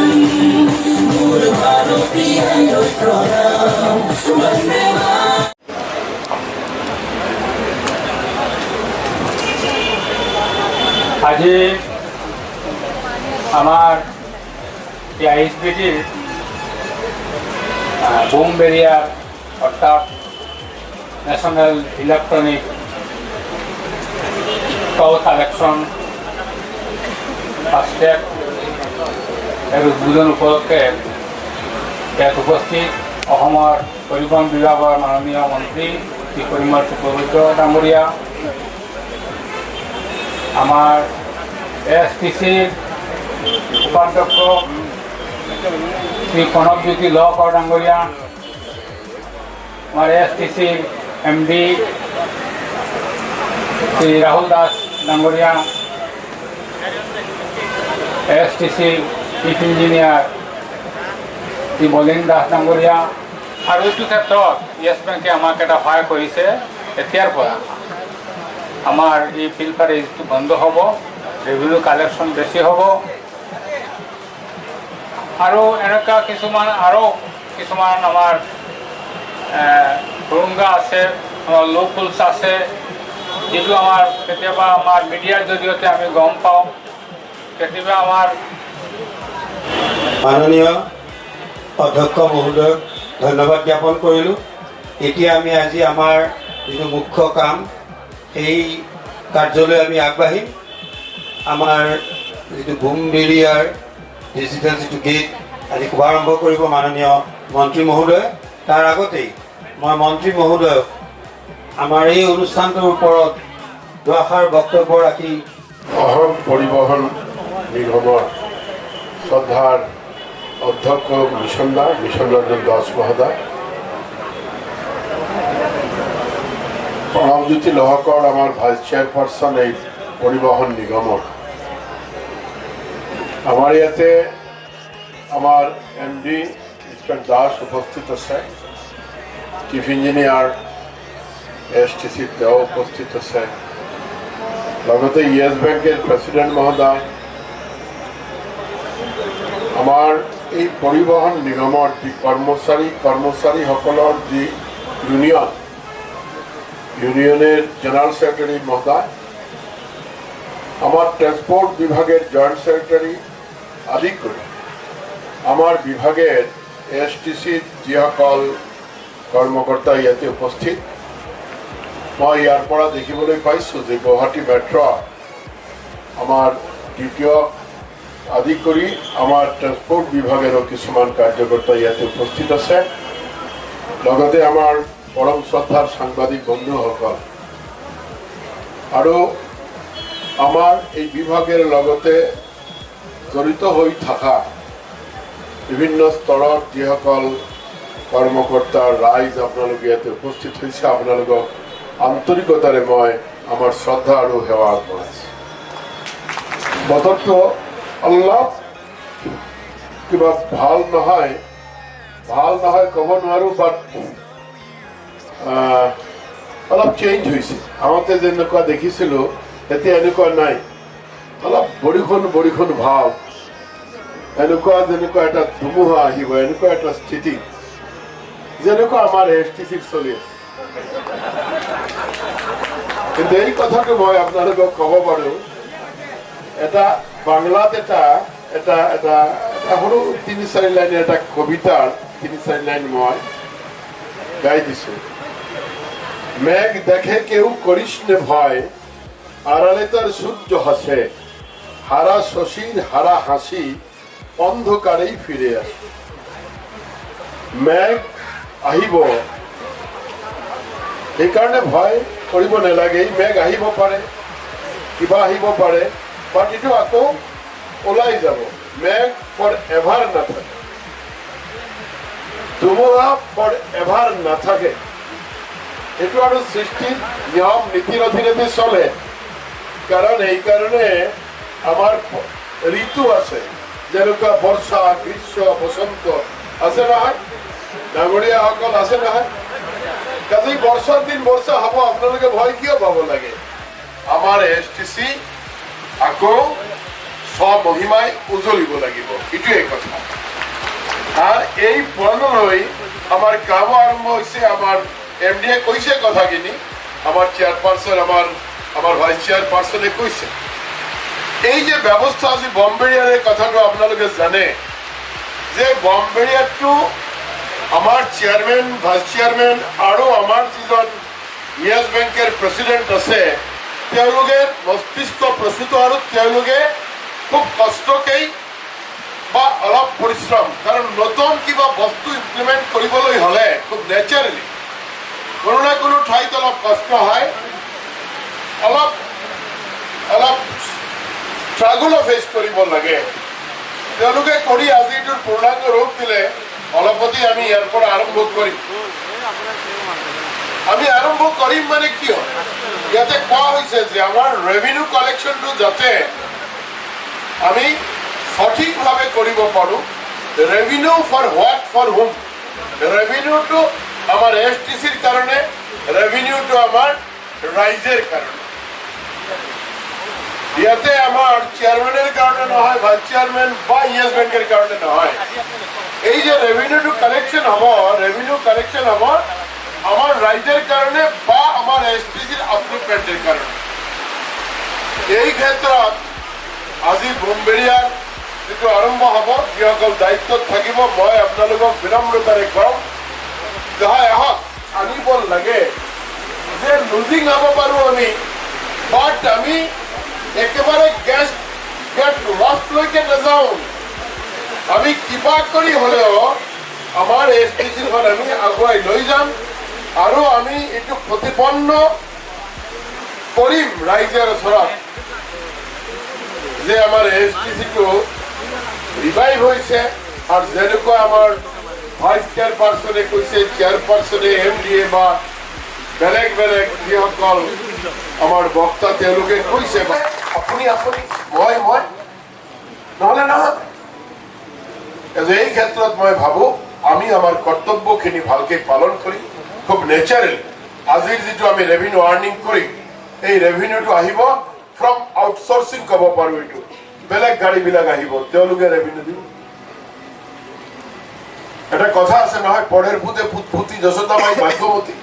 मूल भारती है प्रणाम, वंदे আজি আমার আইএসবিটির বুম বেরিয়ার অর্থাৎ ন্যাশনাল ইলেকট্রনিক টোল কালেকশন ফাস্ট্যাগ এর উদ্বোধন উপলক্ষে ইয়াত উপস্থিত অসমৰ পৰিবহণ বিভাগৰ মাননীয় মন্ত্ৰী শ্ৰী পৰিমল শুক্লবৈদ্য ডাঙৰীয়া, আমাৰ এএছটিচিৰ উপাধ্যক্ষ শ্ৰী প্ৰণৱজ্যোতি লহকৰ ডাঙৰীয়া, আমাৰ এএসটিসি এমডি শ্ৰী ৰাহুল দাস ডাঙৰিয়া, ASTC chief engineer Shri Bolin Das ডাঙৰিয়া। আৰ এইটো ক্ষেত্ৰত য়েছ বেংকে আমাক এটা সহায় কৰিছে। এতিয়াৰ পৰা আমাৰ এই ফিল্টাৰ এজটো বন্ধ হ'ব, ৰেভিনিউ কালেকশ্যন বেছি হ'ব। আৰু এনেকুৱা কিছুমান আমাৰ সুৰুংগা আছে, আমাৰ লোকুলছ আছে, যিটো আমাৰ কেতিয়াবা আমাৰ মিডিয়াৰ জৰিয়তে আমি গম পাওঁ, কেতিয়াবা আমাৰ মাননীয় অধ্যক্ষ মহোদয়ক ধন্যবাদ জ্ঞাপন কৰিলোঁ। এতিয়া আমি আজি আমাৰ যিটো মুখ্য কাম সেই কাৰ্যলৈ আমি আগবাঢ়িম। আমাৰ যিটো বুম বেৰিয়াৰ ডিজিটেল যিটো গেট আজি শুভাৰম্ভ কৰিব মাননীয় মন্ত্ৰী মহোদয়। তাৰ আগতেই মই মন্ত্ৰী মহোদয়ক আমাৰ এই অনুষ্ঠানটোৰ ওপৰত দুআষাৰ বক্তব্য ৰাখি অসম পৰিবহণ নিগমৰ শ্ৰদ্ধাৰ অধ্যক্ষ মিছন ৰঞ্জন দাস মহোদয়, প্ৰণৱজ্যোতি লহকৰ আমাৰ ভাইচ চেয়াৰপাৰ্চন এই পৰিবহণ নিগমৰ, আমাৰ ইয়াতে আমাৰ এমডি মিষ্টাৰ দাস উপস্থিত আছে, চিফ ইঞ্জিনিয়াৰ এএছটিচি তেওঁ উপস্থিত আছে, লগতে য়েছ বেংকেৰ প্ৰেসিডেন্ট মহোদয়, আমাৰ এই পৰিবহন নিগমৰ যি কৰ্মচাৰীসকলৰ যি ইউনিয়নেৰ জেনাৰেল সেক্ৰেটাৰি মহোদয়, আমাৰ ট্ৰান্সপোৰ্ট বিভাগেৰ জয়েন্ট সেক্ৰেটাৰি আদি কৰে আমাৰ বিভাগেৰ এএসটিসিৰ যিসকল কৰ্মকৰ্তা ইয়াতে উপস্থিত। মই ইয়াৰ পৰা দেখিবলৈ পাইছোঁ যে গুৱাহাটী মেট্ৰ' আমাৰ দ্বিতীয় আদি কৰি আমাৰ ট্ৰান্সপোৰ্ট বিভাগেৰো কিছুমান কাৰ্যকৰ্তা ইয়াতে উপস্থিত আছে, লগতে আমাৰ পৰম শ্ৰদ্ধাৰ সাংবাদিক বন্ধুসকল আৰু আমাৰ এই বিভাগেৰ লগতে জড়িত হৈ থকা বিভিন্ন স্তৰৰ যিসকল কৰ্মকৰ্তা ৰাইজ আপোনালোকে ইয়াতে উপস্থিত হৈছে, আপোনালোকক আন্তৰিকতাৰে মই আমাৰ শ্ৰদ্ধা আৰু সেৱা আগবঢ়াইছোঁ। বতৰটো অলপ কিবা ভাল নহয় ক'ব নোৱাৰো, বাট অলপ চেঞ্জ হৈছে। আগতে যেনেকুৱা দেখিছিলোঁ এতিয়া এনেকুৱা নাই, অলপ বৰষুণ ভাৱ, এনেকুৱা যেনেকুৱা এটা ধুমুহা আহিব, এনেকুৱা এটা স্থিতি যেনেকুৱা আমাৰ STCত চলি আছে। কিন্তু এই কথাটো মই আপোনালোকক ক'ব পাৰোঁ, এটা বাংলাত এটা সৰু ৩-৪ লাইনৰ এটা কবিতাৰ ৩-৪ লাইন মই গাই দিছো। মেঘ দেখে কেউ করিস নে ভয়, আড়ালে তার সূর্য হাসে, হারা শশীর হারা হাসি অন্ধকারেই ফিরে আসে। মেঘ আহিব, সেইকাৰণে ভয় কৰিব নালাগে। মেঘ আহিব পাৰে, কিবা আহিব পাৰে, বাট এইটো আকৌ ওলাই যাব। মেঘ ফৰ এভাৰ নাথাকে, ধুমুহা ফৰ এভাৰ নাথাকে। এইটো আৰু সৃষ্টিৰ নিয়ম নীতিৰ অধীনতে চলে। কাৰণ এইকাৰণে আমাৰ ঋতু আছে, যেনেকুৱা বৰ্ষা, গ্ৰীষ্ম, বসন্ত আছে নহয়, ডাঙৰীয়াসকল আছে নহয়। কাজেই বৰ্ষাৰ দিন বৰ্ষা হ'ব, আপোনালোকে ভয় কিয় পাব লাগে? আমাৰ STC আকৌ স্বমহিমাই উজ্বলিব লাগিব, এইটোৱে কথা। আৰু এই পৰণলৈ আমাৰ কাম আৰম্ভ হৈছে। আমাৰ MD কৈছে কথাখিনি, আমাৰ চেয়াৰপাৰসন, আমাৰ ভাইস চেয়াৰপাৰসনে কৈছে। এই যে ব্যবস্থা আছে বম্বেৰিয়াৰ কথাটো আপোনালোকে জানে যে বম্বেৰিয়াটো আমাৰ চেয়াৰম্যান, ভাইস চেয়াৰম্যান আৰু আমাৰ যিজন য়েছ বেংকৰ প্ৰেসিডেন্ট আছে, তেওঁলোকে মস্তিষ্ক প্ৰস্তুত আৰু তেওঁলোকে খুব কষ্টকেই বা অলপ পৰিশ্ৰম, কাৰণ নতুন কিবা বস্তু ইমপ্লিমেণ্ট কৰিবলৈ হ'লে খুব নেচাৰেলি কোনো না কোনো ঠাইত অলপ কষ্ট হয়, অলপ স্ট্ৰাগলো ফেচ কৰিব লাগে। তেওঁলোকে কৰি আজি এইটোৰ পূৰ্ণাংগ ৰূপ দিলে। অলপতে আমি ইয়াৰ পৰা আৰম্ভ কৰিম। আমি আৰম্ভ কৰিম মানে কিয়, ইয়াতে কোৱা হৈছে যে আমাৰ ৰেভিনিউ কালেকশ্যনটো যাতে আমি সঠিকভাৱে কৰিব পাৰোঁ। ৰেভিনিউ ফৰ হোৱাট, ফৰ হুম। ৰেভিনিউটো আমাৰ STCৰ কাৰণে, ৰেভিনিউটো আমাৰ ৰাইজৰ কাৰণে। ইয়াতে আমাৰ চেয়াৰম্যানেৰ কাৰণে নহয়, ভাইস চেয়াৰম্যান বা য়েস বেংকৰ কাৰণে নহয়। এই যে ৰেভিনিউটো কালেকশ্যন হ'ব, ৰেভিনিউ কালেকশ্যন হ'ব আমাৰ ৰাইজৰ কাৰণে বা আমাৰ STCৰ আপলিপমেণ্টৰ কাৰণে। এই ক্ষেত্ৰত আজি বম্বেৰিয়াৰ যিটো আৰম্ভ হ'ব, যিসকল দায়িত্বত থাকিব, মই আপোনালোকক বিনম্ৰতাৰে কওঁ যে হয় আহক, আনিব লাগে যে লুজিং হ'ব পাৰোঁ আমি, বাট আমি একেবাৰে গেট লষ্টলৈকে নাযাওঁ। আমি কিবা কৰি হ'লেও আমাৰ STCখন আমি আগুৱাই লৈ যাম আৰু আমি এইটো প্ৰতিপন্ন কৰিম ৰাইজৰ ওচৰত যে আমাৰ STCটো ৰিভাইভ হৈছে। আৰু যেনেকুৱা আমাৰ ভাইস চেয়াৰপাৰসনে কৈছে, চেয়াৰপাৰসনে MD বা বেলেগ বেলেগ যিসকল আমাৰ বক্তা তেওঁলোকে কৈছে, আপুনি মই নহ'লে নহয়। এই ক্ষেত্ৰত মই ভাবোঁ আমি আমাৰ কৰ্তব্যখিনি ভালকৈ পালন কৰি খুব নেচাৰেল আজিৰ যিটো আমি ৰেভিনিউ আৰ্নিং কৰিম, এই ৰেভিনিউটো আহিব ফ্ৰম আউটচোৰ্চিং ক'ব পাৰোঁ। এইটো বেলেগ গাড়ীবিলাক আহিব, তেওঁলোকে ৰেভিনিউ দিব। এটা কথা আছে নহয়, পঢ়েৰ ভূতে ভূতি যশোদা মাই ভাগ্যৱতী,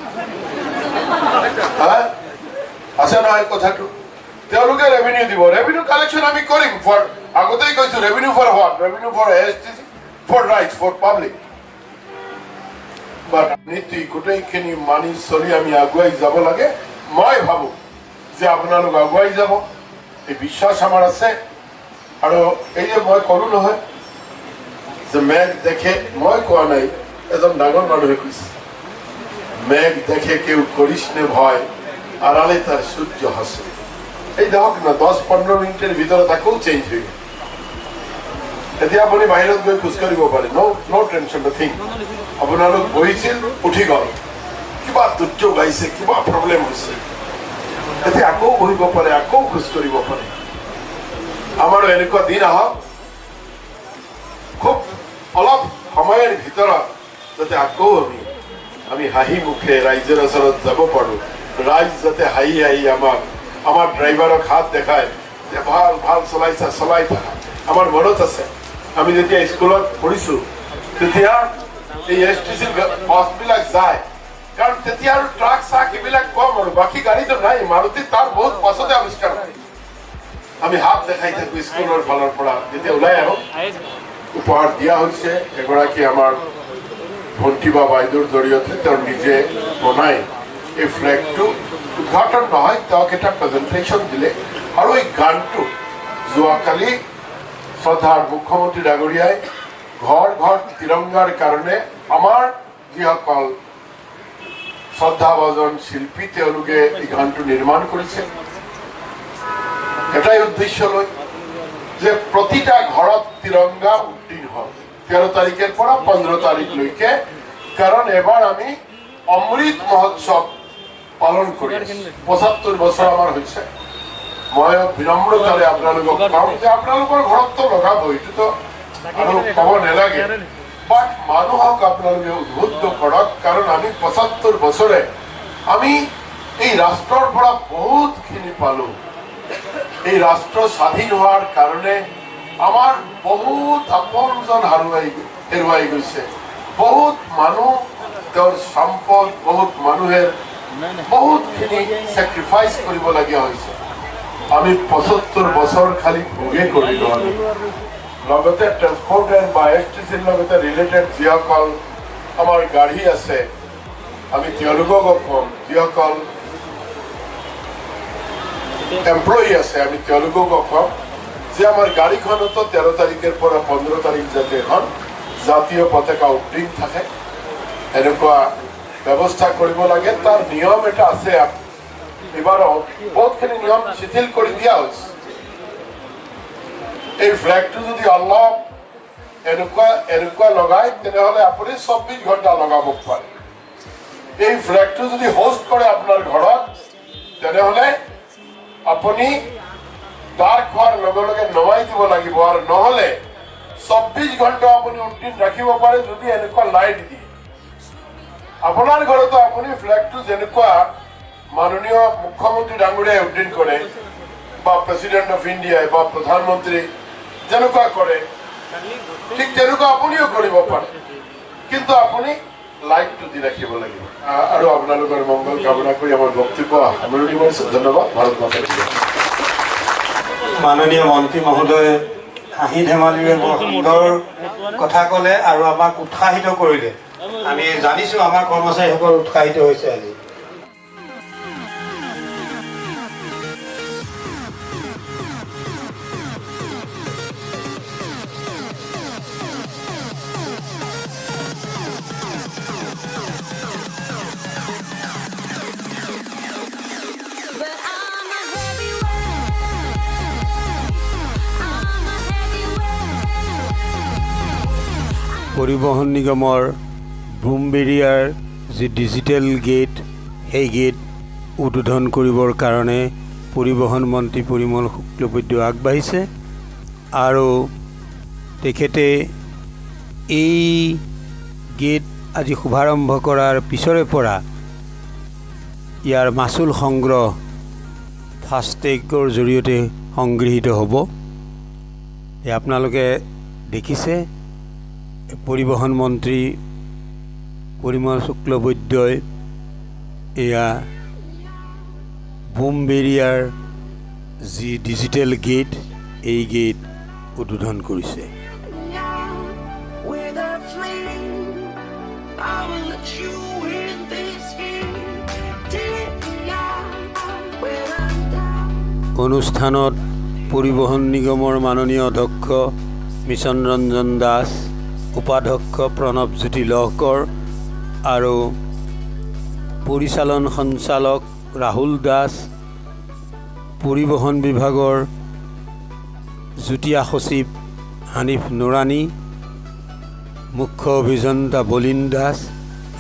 আছে নহয় কথাটো। তেওঁলোকে ৰেভিনিউ দিব, ৰেভিনিউ কালেকশ্যন আমি কৰিম। ফৰ আগতেই কৈছোঁ, revenue for what, revenue for STC, for right, for public. But নীতি গোটেইখিনি মানি চলি আমি আগুৱাই যাব লাগে। মই ভাবোঁ যে আপোনালোক আগুৱাই যাব, এই বিশ্বাস আমাৰ আছে। আৰু এই যে মই ক'লোঁ নহয় যে মেঘ দেখে, মই কোৱা নাই, এজন ডাঙৰ মানুহে কৈছে, মেঘ দেখে কেউ করিস নে ভয়, আড়ালে তার সূর্য হাসে। এই দেখক না 10-15 মিনিটের ভিতরে তাকেও চেঞ্জ হয়ে গেল। এতিয়া আপুনি বাহিৰত গৈ খোজকাঢ়িব পাৰে, নো টেনশ্যন, নাথিং। আপোনালোক বহিছিল, উঠি গ'ল, কিবা দুৰ্যোগ আহিছে, কিবা প্ৰব্লেম হৈছে, এতিয়া আকৌ বহিব পাৰে, আকৌ খোজকাঢ়িব পাৰে। আমাৰো এনেকুৱা দিন আহক, খুব অলপ সময়ৰ ভিতৰত যাতে আকৌ আমি হাঁহি মুখে ৰাইজৰ ওচৰত যাব পাৰোঁ, ৰাইজ যাতে হাঁহি হাঁহি আমাৰ ড্ৰাইভাৰক হাত দেখায় যে ভাল ভাল চলাইছা, চলাই থাকা। আমাৰ মনত আছে আমি যেতিয়া স্কুলত পঢ়িছোঁ তেতিয়া এই STC বাছবিলাক যায়, কাৰণ তেতিয়া আৰু ট্ৰাক চাক এইবিলাক কম আৰু বাকী গাড়ীটো নাই। মাৰুতি তাৰ বহুত পাছতে আৱিষ্কাৰ হয়। আমি হাত দেখাই থাকোঁ স্কুলৰ ফালৰ পৰা। যেতিয়া ওলাই আহোঁ উপহাৰ দিয়া হৈছে এগৰাকী আমাৰ ভণ্টি বা বাইদেউৰ জৰিয়তে, তেওঁ নিজে বনাই এই ফ্লেগটো উদ্ঘাটন নহয়, তেওঁক এটা প্ৰেজেণ্টেশ্যন দিলে। আৰু এই গানটো যোৱাকালি শ্ৰদ্ধাৰ মুখ্যমন্ত্ৰী ডাঙৰীয়াই ঘৰ ঘৰ তিৰংগাৰ কাৰণে আমাৰ যিসকল শ্ৰদ্ধাভাজন শিল্পী তেওঁলোকে এই গানটো নিৰ্মাণ কৰিছে এটাই উদ্দেশ্য লৈ যে প্ৰতিটা ঘৰত তিৰংগা উত্তীৰ্ণ হওক 13 তাৰিখেৰ পৰা 15 তাৰিখলৈকে। কাৰণ এবাৰ আমি অমৃত মহোৎসৱ পালন কৰি 75 বছৰ আমাৰ হৈছে। মই বিনম্ৰতাৰে আপোনালোকক কওঁ যে আপোনালোকৰ ঘৰততো লগাব, এইটোতো আৰু ক'ব নালাগে, বাট মানুহক আপোনালোকে উদ্বুদ্ধ কৰক। কাৰণ আমি 75 বছৰে আমি এই ৰাষ্ট্ৰৰ পৰা বহুতখিনি পালোঁ। এই ৰাষ্ট্ৰ স্বাধীন হোৱাৰ কাৰণে আমাৰ বহুত আপোনজন হেৰুৱাই গৈছে। বহুত মানুহ তেওঁৰ সম্পদ, বহুত মানুহেৰ বহুতখিনি চেক্ৰিফাইচ কৰিবলগীয়া হৈছে। আমি 75 বছৰ খালি ভোগে কৰিলোঁ। আমি লগতে ট্ৰেন্সপৰ্ট এণ্ড বা STCৰ লগতে ৰিলেটেড যিসকল আমাৰ গাড়ী আছে আমি তেওঁলোককো কম, যিসকল এমপ্লয়ী আছে আমি তেওঁলোককো কম যে আমাৰ গাড়ীখনতো 13 তাৰিখেৰ পৰা 15 তাৰিখ যাতে এখন জাতীয় পতাকা উড্ডীন থাকে এনেকুৱা ব্যৱস্থা কৰিব লাগে। তাৰ নিয়ম এটা আছে, এইবাৰ বহুতখিনি নিয়ম শিথিল কৰি দিয়া হৈছে। এই ফ্লেগটো যদি অলপ এনেকুৱা লগায় তেনেহ'লে আপুনি 24 ঘণ্টা লগাব পাৰে। এই ফ্লেগটো যদি হোষ্ট কৰে আপোনাৰ ঘৰত তেনেহ'লে আপুনি ডাৰ্ক হোৱাৰ লগে লগে নমাই দিব লাগিব, আৰু নহ'লে 24 ঘণ্টা আপুনি উদ্দিন ৰাখিব পাৰে যদি এনেকুৱা লাইট দিয়ে। আপোনাৰ ঘৰতো আপুনি ফ্লেগটো যেনেকুৱা মাননীয় মুখ্যমন্ত্ৰী ডাঙৰীয়াই উদ্দিন কৰে বা প্ৰেচিডেণ্ট অফ ইণ্ডিয়াই বা প্ৰধানমন্ত্ৰী যেনেকুৱা কৰে ঠিক তেনেকুৱা আপুনিও কৰিব পাৰে, কিন্তু আপুনি লাইটটো দি ৰাখিব লাগিব। আৰু আপোনালোকৰ মংগল কামনা কৰি আমাৰ বক্তব্য সামৰণি মাৰিছোঁ। ধন্যবাদ। ভাৰত মাতা কি জয়। মাননীয় মন্ত্ৰী মহোদয় হাঁহি ধেমালিৰে বৰ সুন্দৰ কথা ক'লে আৰু আমাক উৎসাহিত কৰিলে। আমি জানিছোঁ আমাৰ কৰ্মচাৰীসকল উৎসাহিত হৈছে আজি। পৰিবহণ নিগমৰ বুমবেৰিয়াৰ যি ডিজিটেল গেট, সেই গেট উদ্বোধন কৰিবৰ কাৰণে পৰিবহণ মন্ত্ৰী পৰিমল শুক্লবৈদ্য আগবাঢ়িছে আৰু তেখেতে এই গেট আজি শুভাৰম্ভ কৰাৰ পিছৰে পৰা ইয়াৰ মাচুল সংগ্ৰহ ফাষ্টেগৰ জৰিয়তে সংগৃহীত হ'ব। আপোনালোকে দেখিছে পৰিবহণ মন্ত্ৰী পৰিমল শুক্লবৈদ্যই এয়া বুমবেৰিয়াৰ যি ডিজিটেল গেট, এই গেট উদ্বোধন কৰিছে। অনুষ্ঠানত পৰিবহণ নিগমৰ মাননীয় অধ্যক্ষ মিছন ৰঞ্জন দাস, উপাধ্যক্ষ প্ৰণৱজ্যোতি লহকৰ আৰু পৰিচালন সঞ্চালক ৰাহুল দাস, পৰিবহণ বিভাগৰ যুটীয়া সচিব হানিফ নুৰানী, মুখ্য অভিযন্তা বলিন দাস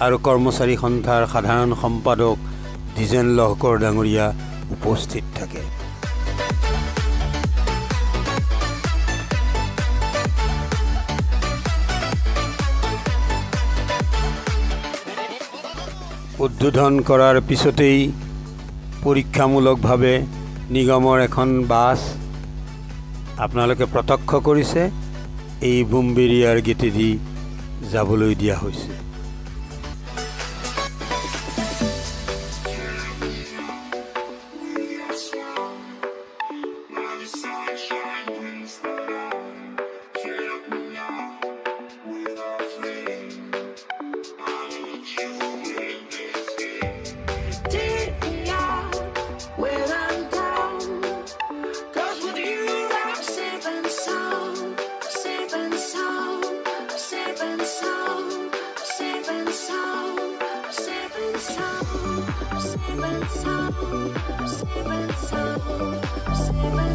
আৰু কৰ্মচাৰী সন্থাৰ সাধাৰণ সম্পাদক দ্বিজেন লহকৰ ডাঙৰীয়া উপস্থিত থাকে। উদ্বোধন কৰাৰ পিছতেই পৰীক্ষামূলকভাৱে নিগমৰ এখন বাছ আপোনালোকে প্ৰত্যক্ষ কৰিছে এই বুমবেৰিয়াৰ গেটেদি যাবলৈ দিয়া হৈছে।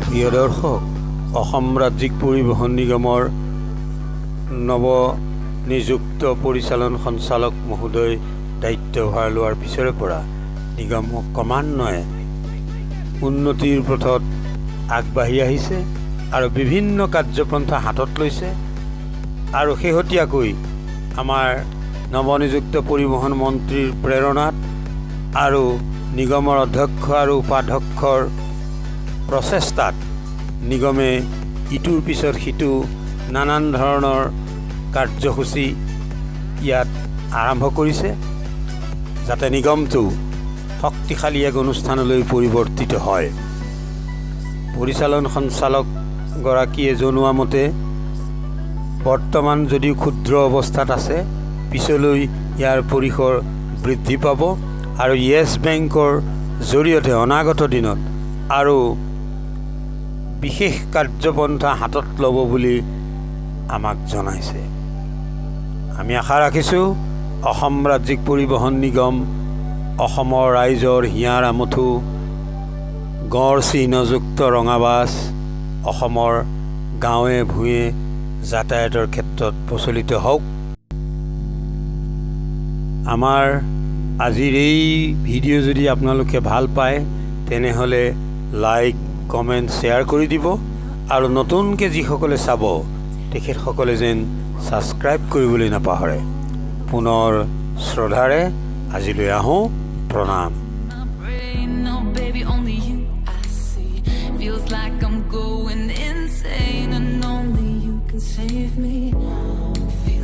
প্ৰিয় দৰ্শক, অসম ৰাজ্যিক পৰিবহণ নিগমৰ নৱনিযুক্ত পৰিচালন সঞ্চালক মহোদয় দায়িত্বভাৰ লোৱাৰ পিছৰে পৰা নিগম ক্ৰমান্বয়ে উন্নতিৰ পথত আগবাঢ়ি আহিছে আৰু বিভিন্ন কাৰ্যপন্থা হাতত লৈছে। আৰু শেহতীয়াকৈ আমাৰ নৱনিযুক্ত পৰিবহণ মন্ত্ৰীৰ প্ৰেৰণাত আৰু নিগমৰ অধ্যক্ষ আৰু উপাধ্যক্ষৰ প্ৰচেষ্টাত নিগমে ইটোৰ পিছত সিটো নানান ধৰণৰ কাৰ্যসূচী ইয়াত আৰম্ভ কৰিছে, যাতে নিগমটো শক্তিশালী এক অনুষ্ঠানলৈ পৰিৱৰ্তিত হয়। পৰিচালন সঞ্চালকগৰাকীয়ে জনোৱা মতে বৰ্তমান যদিও ক্ষুদ্ৰ অৱস্থাত আছে, পিছলৈ ইয়াৰ পৰিসৰ বৃদ্ধি পাব আৰু য়েছ বেংকৰ জৰিয়তে অনাগত দিনত আৰু বিশেষ কাৰ্যপন্থা হাতত ল'ব বুলি আমাক জনাইছে। আমি আশা ৰাখিছোঁ অসম ৰাজ্যিক পৰিবহণ নিগম অসমৰ ৰাইজৰ হিয়াৰ আমঠু গড় চিহ্নযুক্ত ৰঙাবাছ অসমৰ গাঁৱে ভূঞে যাতায়াতৰ ক্ষেত্ৰত প্ৰচলিত হওক। আমাৰ আজিৰ এই ভিডিঅ' যদি আপোনালোকে ভাল পায় তেনেহ'লে লাইক কমেণ্ট শ্বেয়াৰ কৰি দিব আৰু নতুনকৈ যিসকলে চাব তেখেতসকলে যেন ছাবস্ক্ৰাইব কৰিবলৈ নাপাহৰে। পুনৰ শ্ৰদ্ধাৰে আজিলৈ আহোঁ। প্ৰণাম।